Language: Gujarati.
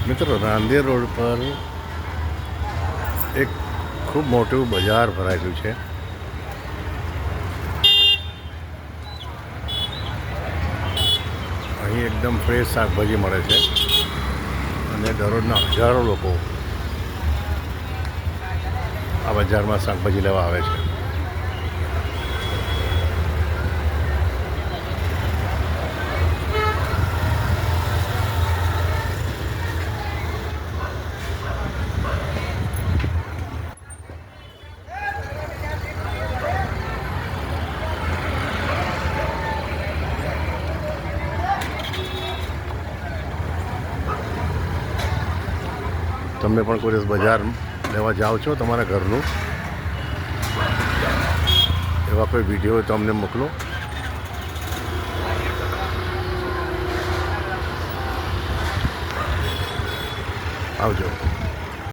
મિત્રો રાંદેર રોડ પર એક ખૂબ મોટું બજાર ભરાયેલું છે. અહીં એકદમ ફ્રેશ શાકભાજી મળે છે અને દરરોજના હજારો લોકો આ બજારમાં શાકભાજી લેવા આવે છે. તમે પણ કોઈ દિવસ બજાર લેવા જાઓ છો તમારા ઘરનું, એવા કોઈ વિડીયો તો અમને મોકલો. આવજો.